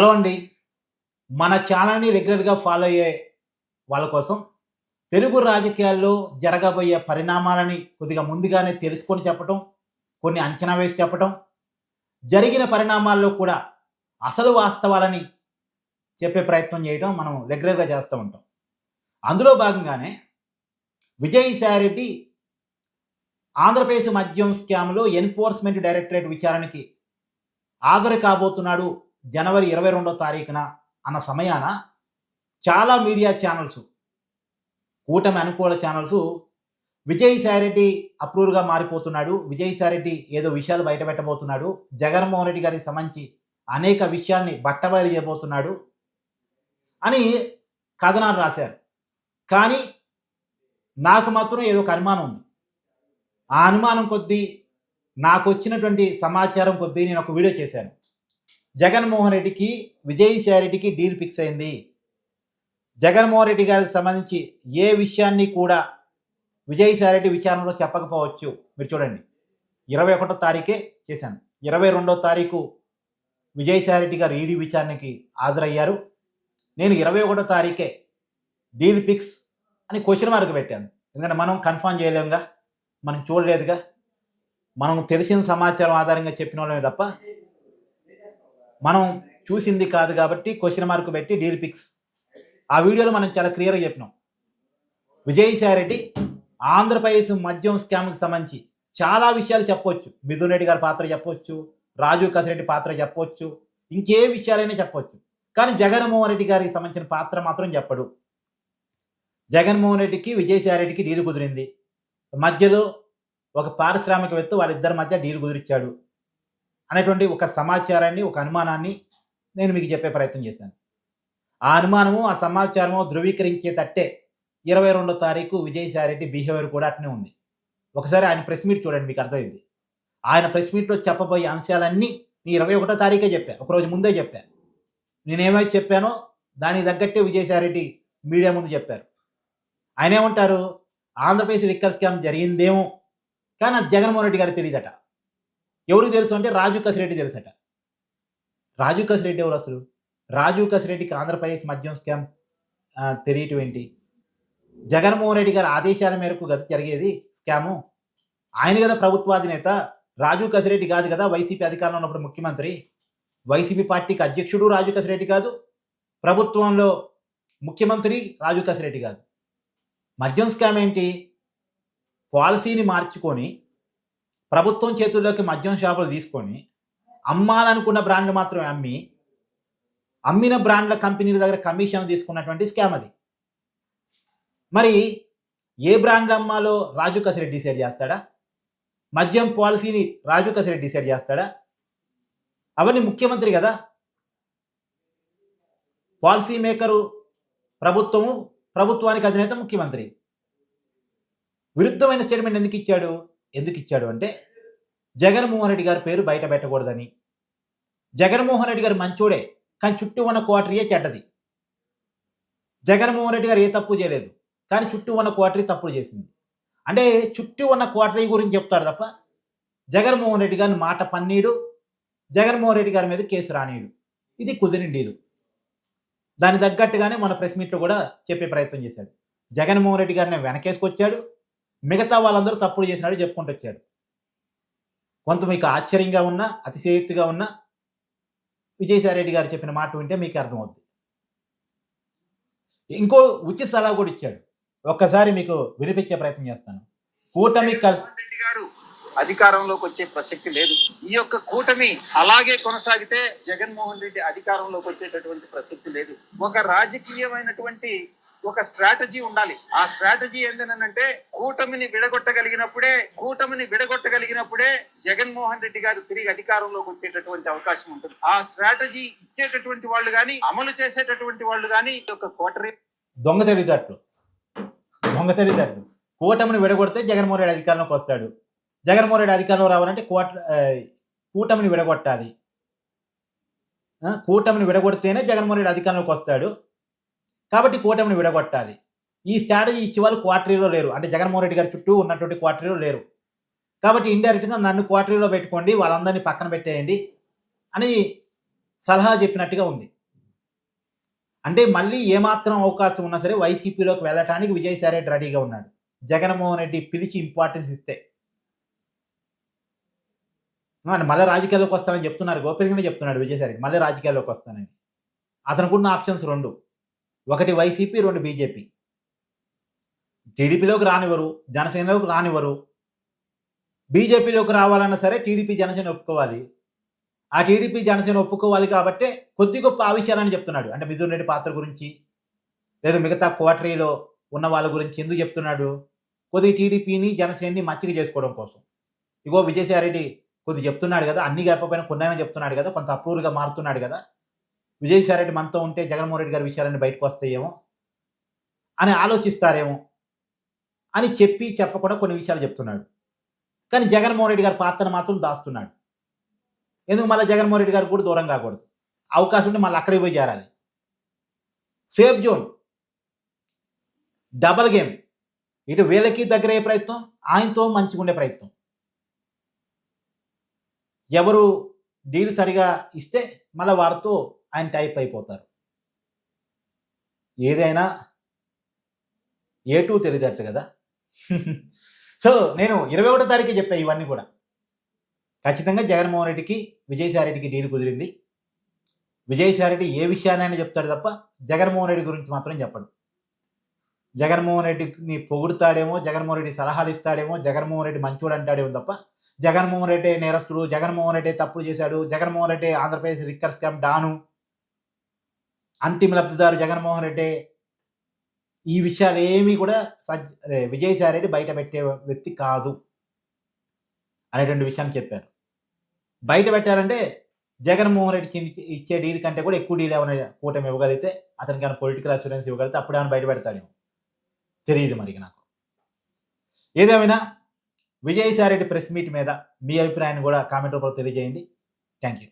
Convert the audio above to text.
Hello అండి. మన ఛానల్‌ని రెగ్యులర్‌గా ఫాలో అయ్యే వాళ్ళ కోసం తెలుగు రాజకీయాల్లో జరగబోయే పరిణామాలని కొద్దిగా ముందుగానే తెలుసుకొని చెప్పటం, కొన్ని అంచనా వేసి చెప్పటం, జరిగిన పరిణామాల్లో కూడా అసలు వాస్తవాలని చెప్పే ప్రయత్నం చేయటం మనం రెగ్యులర్‌గా చేస్తూ ఉంటాం. అందులో భాగంగానే విజయసాయిరెడ్డి ఆంధ్రప్రదేశ్ మద్యం స్కామ్‌లో ఎన్ఫోర్స్‌మెంట్ డైరెక్టరేట్ విచారణకి హాజరు కాబోతున్నాడు జనవరి 22వ తారీఖున అన్న సమయాన చాలా మీడియా ఛానల్స్, కూటమి అనుకూల ఛానల్స్ విజయసాయిరెడ్డి అప్రూవర్‌గా మారిపోతున్నాడు. విజయసాయిరెడ్డి ఏదో విషయాలు బయటపెట్టబోతున్నాడు. జగన్మోహన్ రెడ్డి గారికి సంబంధించి అనేక విషయాల్ని బట్టబయలు చేయబోతున్నాడు అని కథనాలు రాశారు. కానీ నాకు మాత్రం ఏదో ఒక అనుమానం ఉంది. ఆ అనుమానం కొద్దీ నాకొచ్చినటువంటి సమాచారం కొద్దీ నేను ఒక వీడియో చేశాను. జగన్మోహన్ రెడ్డికి, విజయసాయిరెడ్డికి డీల్ ఫిక్స్ అయింది. జగన్మోహన్ రెడ్డి గారికి సంబంధించి ఏ విషయాన్ని కూడా విజయసాయిరెడ్డి విచారణలో చెప్పకపోవచ్చు. మీరు చూడండి, 21వ తారీఖే చేశాను. 22వ తారీఖు విజయసాయిరెడ్డి గారు ఈడీ విచారణకి హాజరయ్యారు. నేను 21వ తారీఖే డీల్ ఫిక్స్ అని క్వశ్చన్ మార్క్ పెట్టాను. ఎందుకంటే మనం కన్ఫర్మ్ చేయలేముగా, మనం చూడలేదుగా, మనం తెలిసిన సమాచారం ఆధారంగా చెప్పిన వాళ్ళమే తప్ప మనం చూసింది కాదు కాబట్టి క్వశ్చన్ మార్క్ పెట్టి డీల్ ఫిక్స్. ఆ వీడియోలో మనం చాలా క్లియర్గా చెప్పినాం. విజయసాయిరెడ్డి ఆంధ్రప్రదేశ్ మద్యం స్కామ్కి సంబంధించి చాలా విషయాలు చెప్పవచ్చు. మిథున్ రెడ్డి గారి పాత్ర చెప్పవచ్చు, రాజు కసిరెడ్డి పాత్ర చెప్పవచ్చు, ఇంకే విషయాలైనా చెప్పవచ్చు. కానీ జగన్మోహన్ రెడ్డి గారికి సంబంధించిన పాత్ర మాత్రం చెప్పడు. జగన్మోహన్ రెడ్డికి, విజయసాయిరెడ్డికి డీల్ కుదిరింది. మధ్యలో ఒక పారిశ్రామికవేత్త వాళ్ళిద్దరి మధ్య డీల్ కుదిరిచ్చాడు అనేటువంటి ఒక సమాచారాన్ని, ఒక అనుమానాన్ని నేను మీకు చెప్పే ప్రయత్నం చేశాను. ఆ అనుమానము, ఆ సమాచారము ధృవీకరించేటట్టే 22వ తారీఖు విజయసాయిరెడ్డి బిహేవియర్ కూడా అట్నే ఉంది. ఒకసారి ఆయన ప్రెస్ మీట్ చూడండి, మీకు అర్థమైంది. ఆయన ప్రెస్ మీట్‌లో చెప్పబోయే అంశాలన్నీ నేను 21వ తారీఖే చెప్పా. ఒకరోజు ముందే చెప్పా. నేనేమైతే చెప్పానో దానికి తగ్గట్టే విజయసాయిరెడ్డి మీడియా ముందు చెప్పారు. ఆయనేమంటారు, ఆంధ్రప్రదేశ్ లిక్కర్ స్కామ్ జరిగిందేమో కానీ అది జగన్మోహన్ రెడ్డి గారికి తెలీదట. ఎవరికి తెలుసు అంటే రాజు కసిరెడ్డి తెలుసట. రాజు కసిరెడ్డి ఎవరు అసలు? రాజు కసిరెడ్డికి ఆంధ్రప్రదేశ్ మద్యం స్కామ్ తెలియటం ఏంటి? జగన్మోహన్ రెడ్డి గారి ఆదేశాల మేరకు కదా జరిగేది స్కాము. ఆయన కదా ప్రభుత్వాధినేత. రాజు కసిరెడ్డి కాదు కదా వైసీపీ అధికారంలో ఉన్నప్పుడు ముఖ్యమంత్రి. వైసీపీ పార్టీకి అధ్యక్షుడు రాజు కసిరెడ్డి కాదు. ప్రభుత్వంలో ముఖ్యమంత్రి రాజు కసిరెడ్డి కాదు. మద్యం స్కామ్ ఏంటి? పాలసీని మార్చుకొని ప్రభుత్వం చేతుల్లోకి మద్యం షాపులు తీసుకొని అమ్మాలనుకున్న బ్రాండ్లు మాత్రమే అమ్మి, అమ్మిన బ్రాండ్ల కంపెనీల దగ్గర కమిషన్ తీసుకున్నటువంటి స్కామ్ అది. మరి ఏ బ్రాండ్లు అమ్మాలో రాజు కసిరెడ్డి డిసైడ్ చేస్తాడా? మద్యం పాలసీని రాజు కసిరెడ్డి డిసైడ్ చేస్తాడా? అవన్నీ ముఖ్యమంత్రి కదా. పాలసీ మేకరు ప్రభుత్వము, ప్రభుత్వానికి అధినేత ముఖ్యమంత్రి. విరుద్ధమైన స్టేట్మెంట్ ఎందుకు ఇచ్చాడు అంటే జగన్మోహన్ రెడ్డి గారి పేరు బయట పెట్టకూడదని. జగన్మోహన్ రెడ్డి గారు మంచోడే, కానీ చుట్టూ ఉన్న క్వార్టరీయే చెడ్డది. జగన్మోహన్ రెడ్డి గారు ఏ తప్పు చేయలేదు, కానీ చుట్టూ ఉన్న క్వార్టరీ తప్పులు చేసింది. అంటే చుట్టూ ఉన్న క్వార్టరీ గురించి చెప్తాడు తప్ప జగన్మోహన్ రెడ్డి గారిని మాట పన్నీడు, జగన్మోహన్ రెడ్డి గారి మీద కేసు రానీయుడు. ఇది కుదిరిన డీలు. దాని తగ్గట్టుగానే మన ప్రెస్ మీట్లో కూడా చెప్పే ప్రయత్నం చేశాడు. జగన్మోహన్ రెడ్డి గారిని వెనకేసుకొచ్చాడు, మిగతా వాళ్ళందరూ తప్పులు చేసినాడు చెప్పుకుంటూ వచ్చాడు. కొంత మీకు ఆశ్చర్యంగా ఉన్నా, అతిశయోక్తిగా ఉన్నా విజయసాయిరెడ్డి గారు చెప్పిన మాట వింటే మీకు అర్థమవుద్ది. ఇంకో ఉచిత సలహా కూడా ఇచ్చాడు. ఒక్కసారి మీకు వినిపించే ప్రయత్నం చేస్తాను. కూటమి రెడ్డి గారు అధికారంలోకి వచ్చే ప్రసక్తి లేదు. ఈ యొక్క కూటమి అలాగే కొనసాగితే జగన్మోహన్ రెడ్డి అధికారంలోకి వచ్చేటటువంటి ప్రసక్తి లేదు. ఒక రాజకీయమైనటువంటి ఒక స్ట్రాటజీ ఉండాలి. ఆ స్ట్రాటజీ ఏంటంటే కూటమిని విడగొట్టగలిగినప్పుడే జగన్మోహన్ రెడ్డి గారు తిరిగి అధికారంలోకి వచ్చేటటువంటి అవకాశం ఉంటుంది. ఆ స్ట్రాటజీ ఇచ్చేటటువంటి వాళ్ళు కానీ, అమలు చేసేటటువంటి వాళ్ళు కానీ ఒక కోటరీ దొంగ తెలివితేటలు కూటమిని విడగొడితే జగన్మోహన్ రెడ్డి అధికారంలోకి వస్తాడు. జగన్మోహన్ రెడ్డి అధికారంలో రావాలంటే కూటమిని విడగొట్టాలి. కూటమిని విడగొడితేనే జగన్మోహన్ రెడ్డి అధికారంలోకి వస్తాడు. కాబట్టి కూటమిని విడగొట్టాలి. ఈ స్ట్రాటజీ ఇచ్చే వాళ్ళు క్వార్టరీలో లేరు. అంటే జగన్మోహన్ రెడ్డి గారి చుట్టూ ఉన్నటువంటి క్వార్టరీలో లేరు. కాబట్టి ఇండైరెక్ట్గా నన్ను క్వార్టరీలో పెట్టుకోండి, వాళ్ళందరినీ పక్కన పెట్టేయండి అని సలహా చెప్పినట్టుగా ఉంది. అంటే మళ్ళీ ఏమాత్రం అవకాశం ఉన్నా సరే వైసీపీలోకి వెళ్ళటానికి విజయసాయి రెడ్డి రెడీగా ఉన్నాడు. జగన్మోహన్ రెడ్డి పిలిచి ఇంపార్టెన్స్ ఇస్తే. మళ్ళీ రాజకీయాల్లోకి వస్తానని చెప్తున్నారు. గోప్యంగానే చెప్తున్నాడు విజయసాయి రెడ్డి. మళ్ళీ రాజకీయాల్లోకి వస్తానని. అతనుకున్న ఆప్షన్స్ 2. ఒకటి వైసీపీ, 2 బీజేపీ. టీడీపీలోకి రానివ్వరు, జనసేనలోకి రానివ్వరు. బీజేపీలోకి రావాలన్నా సరే టీడీపీ, జనసేన ఒప్పుకోవాలి. ఆ టీడీపీ, జనసేన ఒప్పుకోవాలి కాబట్టే కొద్ది గొప్ప ఆ విషయాలని చెప్తున్నాడు. అంటే మిథున్ రెడ్డి పాత్ర గురించి, లేదా మిగతా కోటరీలో ఉన్న వాళ్ళ గురించి ఎందుకు చెప్తున్నాడు? కొద్దిగా టీడీపీని, జనసేనని మచ్చిక చేసుకోవడం కోసం. ఇగో విజయసాయి రెడ్డి కొద్దిగా చెప్తున్నాడు కదా! అన్నీ చెప్పకపోయినా కొన్నైనా చెప్తున్నాడు కదా! కొంత అప్రూవర్‌గా మారుతున్నాడు కదా! విజయసాయి రెడ్డి మనతో ఉంటే జగన్మోహన్ రెడ్డి గారి విషయాలన్నీ బయటకొస్తాయేమో అని ఆలోచిస్తారేమో అని చెప్పి చెప్పకుండా కొన్ని విషయాలు చెప్తున్నాడు. కానీ జగన్మోహన్ రెడ్డి గారి పాత్రను మాత్రం దాస్తున్నాడు. ఎందుకు మళ్ళా జగన్మోహన్ రెడ్డి గారికి కూడా దూరం కాకూడదు. అవకాశం ఉంటే మళ్ళీ అక్కడికి పోయి చేరాలి. Safe zone. Double game. ఇటు వీళ్ళకి దగ్గరయ్యే ప్రయత్నం, ఆయనతో మంచిగుండే ప్రయత్నం. ఎవరు డీల్ సరిగా ఇస్తే మళ్ళా వారితో ఆయన టైప్ అయిపోతారు. ఏదైనా ఏటూ తెలియదట్టు కదా! సో, నేను 21 తారీఖే చెప్పా ఇవన్నీ కూడా. ఖచ్చితంగా జగన్మోహన్ రెడ్డికి, విజయసాయి రెడ్డికి డీల్ కుదిరింది. విజయసాయి రెడ్డి ఏ విషయాన్నైనా చెప్తాడు తప్ప జగన్మోహన్ రెడ్డి గురించి మాత్రం చెప్పడు. జగన్మోహన్ రెడ్డిని పొగుడుతాడేమో, జగన్మోహన్ రెడ్డి సలహాలు ఇస్తాడేమో, జగన్మోహన్ రెడ్డి మంచోడు అంటాడేమో తప్ప జగన్మోహన్ రెడ్డి నేరస్తుడు, జగన్మోహన్ రెడ్డి తప్పులు చేశాడు, జగన్మోహన్ రెడ్డి ఆంధ్రప్రదేశ్ లిక్కర్ స్కామ్ డాను, అంతిమ లబ్ధిదారు జగన్మోహన్ రెడ్డి, ఈ విషయాలేమీ కూడా విజయసాయి రెడ్డి బయట పెట్టే వ్యక్తి కాదు అనేటువంటి విషయాన్ని చెప్పారు. బయట పెట్టారంటే జగన్మోహన్ రెడ్డికి ఇచ్చే డీల్ కంటే కూడా ఎక్కువ డీల్ ఏమైనా కూటమి ఇవ్వగలిగితే, అతనికి ఏమైనా పొలిటికల్ అష్యూరెన్స్ ఇవ్వగలిగితే అప్పుడు ఏమైనా బయట పెడతాడేమో తెలియదు మరి నాకు. ఏదేమైనా విజయసాయి రెడ్డి ప్రెస్ మీట్ మీద మీ అభిప్రాయాన్ని కూడా కామెంట్ రూపంలో తెలియజేయండి. Thank you.